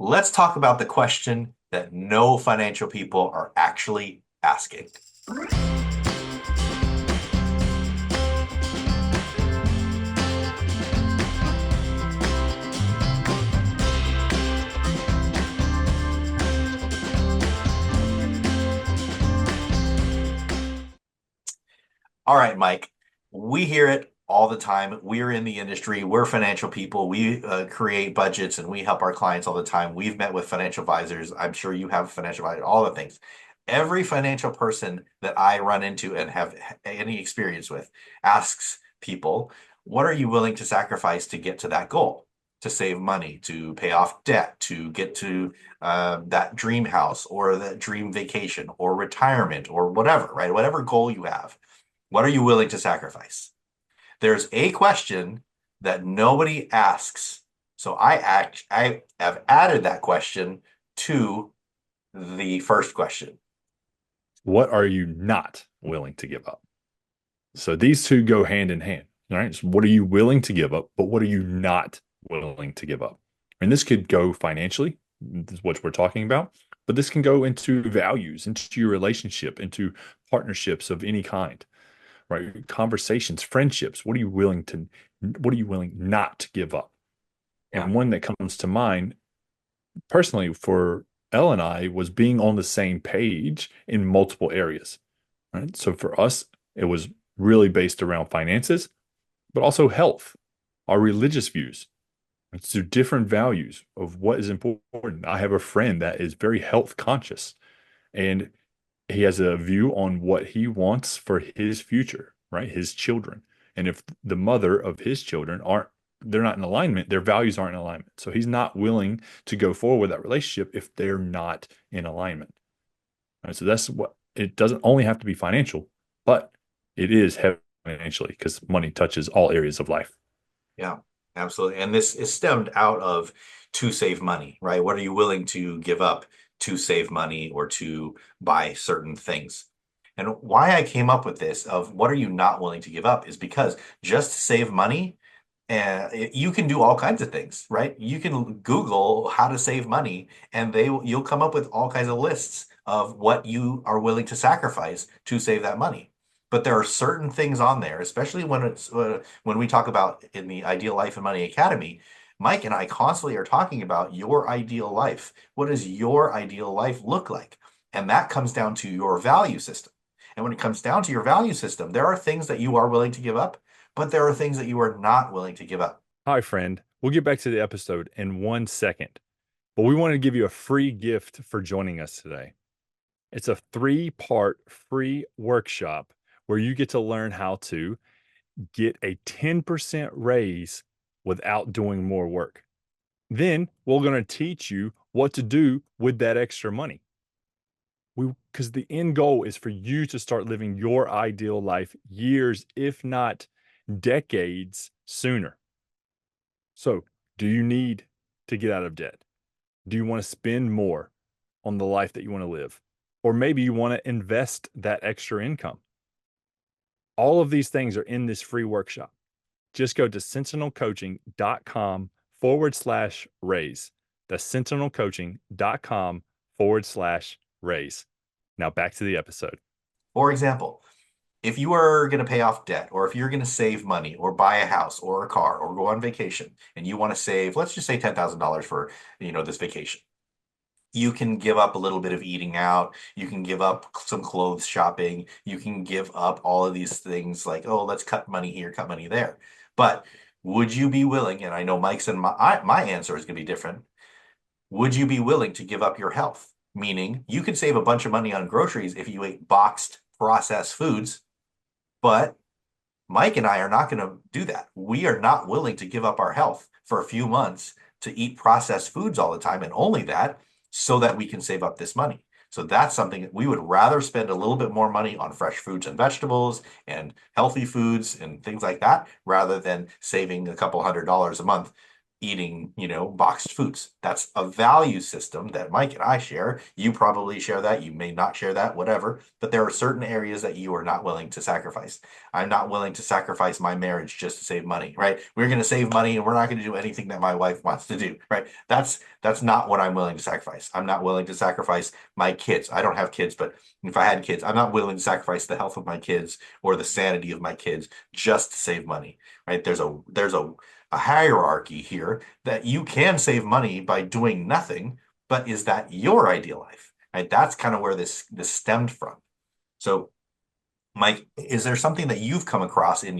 Let's talk about the question that no financial people are actually asking. All right, Mike, we hear it all the time. We're in the industry, we're financial people. We create budgets and we help our clients all the time. We've met with financial advisors. I'm sure you have a financial advisor, all the things. Every financial person that I run into and have any experience with asks people, what are you willing to sacrifice to get to that goal? To save money, to pay off debt, to get to that dream house or that dream vacation or retirement or whatever, right? Whatever goal you have, what are you willing to sacrifice? There's a question that nobody asks. So I have added that question to the first question. What are you not willing to give up? So these two go hand in hand, right? So what are you willing to give up, but what are you not willing to give up? And this could go financially, this is what we're talking about, but this can go into values, into your relationship, into partnerships of any kind, right? Conversations, friendships. What are you willing not to give up? Yeah. And one that comes to mind personally for Elle and I was being on the same page in multiple areas, right? So for us, it was really based around finances, but also health, our religious views. So different values of what is important. I have a friend that is very health conscious and he has a view on what he wants for his future, right? His children. And if the mother of his children aren't, they're not in alignment, their values aren't in alignment. So he's not willing to go forward with that relationship if they're not in alignment. Right? So that's what it doesn't only have to be financial, but it is heavy financially because money touches all areas of life. Yeah, absolutely. And this is stemmed out of to save money, right? What are you willing to give up to save money or to buy certain things? And why I came up with this of what are you not willing to give up is because just to save money, and you can do all kinds of things, right? You can Google how to save money, and you'll come up with all kinds of lists of what you are willing to sacrifice to save that money. But there are certain things on there, especially when we talk about in the Ideal Life and Money Academy. Mike and I constantly are talking about your ideal life. What does your ideal life look like? And that comes down to your value system. And when it comes down to your value system, there are things that you are willing to give up, but there are things that you are not willing to give up. Hi, friend. We'll get back to the episode in 1 second, but we want to give you a free gift for joining us today. It's a 3-part free workshop where you get to learn how to get a 10% raise without doing more work. Then we're going to teach you what to do with that extra money. Because the end goal is for you to start living your ideal life years, if not decades sooner. So, do you need to get out of debt? Do you want to spend more on the life that you want to live? Or maybe you want to invest that extra income. All of these things are in this free workshop. Just go to sentinelcoaching.com/raise. That's sentinelcoaching.com/raise. Now back to the episode. For example, if you are going to pay off debt, or if you're going to save money, or buy a house, or a car, or go on vacation, and you want to save, let's just say $10,000 for, this vacation. You can give up a little bit of eating out. You can give up some clothes shopping. You can give up all of these things like, oh, let's cut money here, cut money there. But would you be willing, and I know Mike's and my answer is going to be different. Would you be willing to give up your health? Meaning you could save a bunch of money on groceries if you ate boxed processed foods, but Mike and I are not going to do that. We are not willing to give up our health for a few months to eat processed foods all the time, and only that so that we can save up this money. So that's something that we would rather spend a little bit more money on fresh fruits and vegetables and healthy foods and things like that, rather than saving a couple $100 a month eating, boxed foods. That's a value system that Mike and I share. You probably share that. You may not share that, whatever. But there are certain areas that you are not willing to sacrifice. I'm not willing to sacrifice my marriage just to save money, right? We're going to save money and we're not going to do anything that my wife wants to do, right? That's not what I'm willing to sacrifice. I'm not willing to sacrifice my kids. I don't have kids, but if I had kids, I'm not willing to sacrifice the health of my kids or the sanity of my kids just to save money, right? There's a hierarchy here that you can save money by doing nothing, but is that your ideal life? Right? That's kind of where this stemmed from. So, Mike, is there something that you've come across in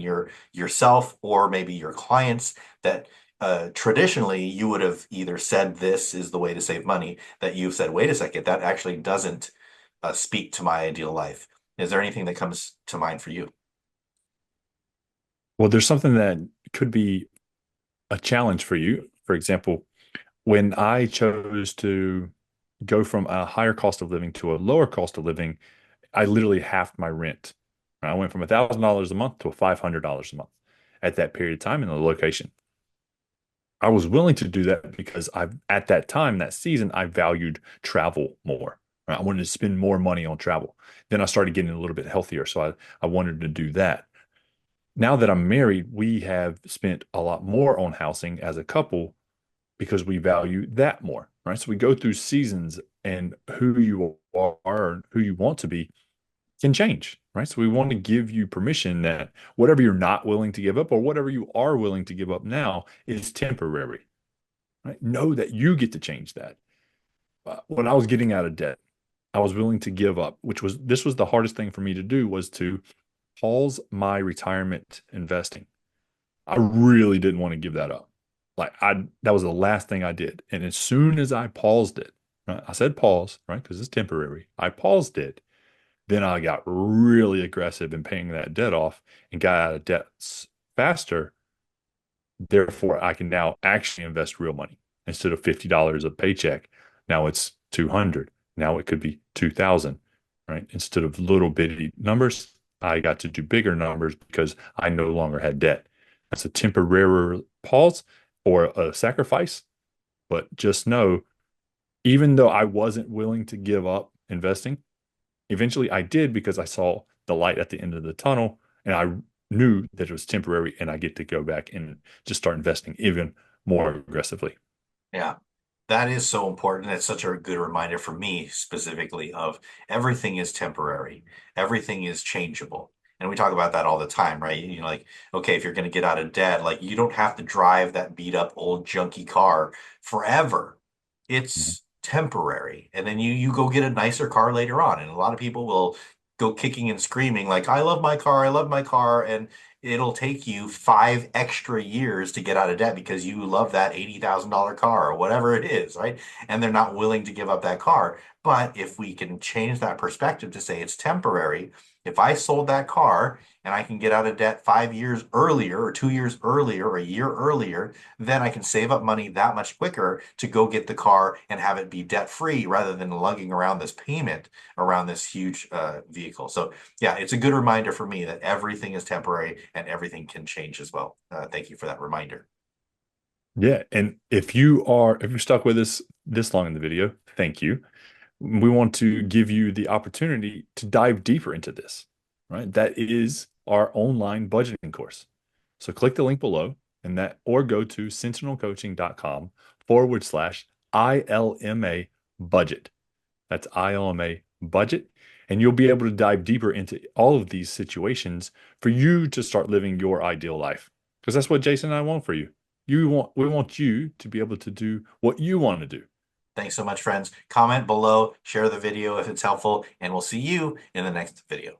yourself or maybe your clients that traditionally you would have either said this is the way to save money, that you've said, wait a second, that actually doesn't speak to my ideal life? Is there anything that comes to mind for you? Well, there's something that could be a challenge for you. For example, when I chose to go from a higher cost of living to a lower cost of living, I literally halved my rent. I went from $1,000 a month to $500 a month at that period of time in the location. I was willing to do that because at that time, that season, I valued travel more. Right? I wanted to spend more money on travel. Then I started getting a little bit healthier, so I wanted to do that. Now that I'm married, we have spent a lot more on housing as a couple because we value that more, right? So we go through seasons, and who you are and who you want to be can change, right? So we want to give you permission that whatever you're not willing to give up or whatever you are willing to give up now is temporary, right? Know that you get to change that. When I was getting out of debt, I was willing to give up, this was the hardest thing for me to do, was to pause my retirement investing. I really didn't want to give that up. That was the last thing I did. And as soon as I paused it, right, I said pause, right? Because it's temporary. I paused it. Then I got really aggressive in paying that debt off and got out of debt faster. Therefore, I can now actually invest real money instead of $50 a paycheck. Now it's 200. Now it could be 2,000, right? Instead of little bitty numbers, I got to do bigger numbers because I no longer had debt. That's a temporary pause or a sacrifice. But just know, even though I wasn't willing to give up investing, eventually I did because I saw the light at the end of the tunnel and I knew that it was temporary and I get to go back and just start investing even more aggressively. Yeah. That is so important. It's such a good reminder for me specifically of everything is temporary. Everything is changeable. And we talk about that all the time, right? Like, okay, if you're going to get out of debt, like you don't have to drive that beat up old junky car forever. Mhm. It's temporary. And then you go get a nicer car later on. And a lot of people will go kicking and screaming like, I love my car, I love my car. And it'll take you 5 extra years to get out of debt because you love that $80,000 car or whatever it is, right? And they're not willing to give up that car. But if we can change that perspective to say it's temporary, if I sold that car and I can get out of debt 5 years earlier or 2 years earlier or a year earlier, then I can save up money that much quicker to go get the car and have it be debt free rather than lugging around this payment around this huge vehicle. So yeah, it's a good reminder for me that everything is temporary and everything can change as well. Thank you for that reminder. Yeah. And if you're stuck with us this long in the video, thank you. We want to give you the opportunity to dive deeper into this, right? That is our online budgeting course. So click the link below or go to sentinelcoaching.com/ILMA budget. That's ILMA budget. And you'll be able to dive deeper into all of these situations for you to start living your ideal life. Because that's what Jason and I want for you. We want you to be able to do what you want to do. Thanks so much, friends. Comment below, share the video if it's helpful, and we'll see you in the next video.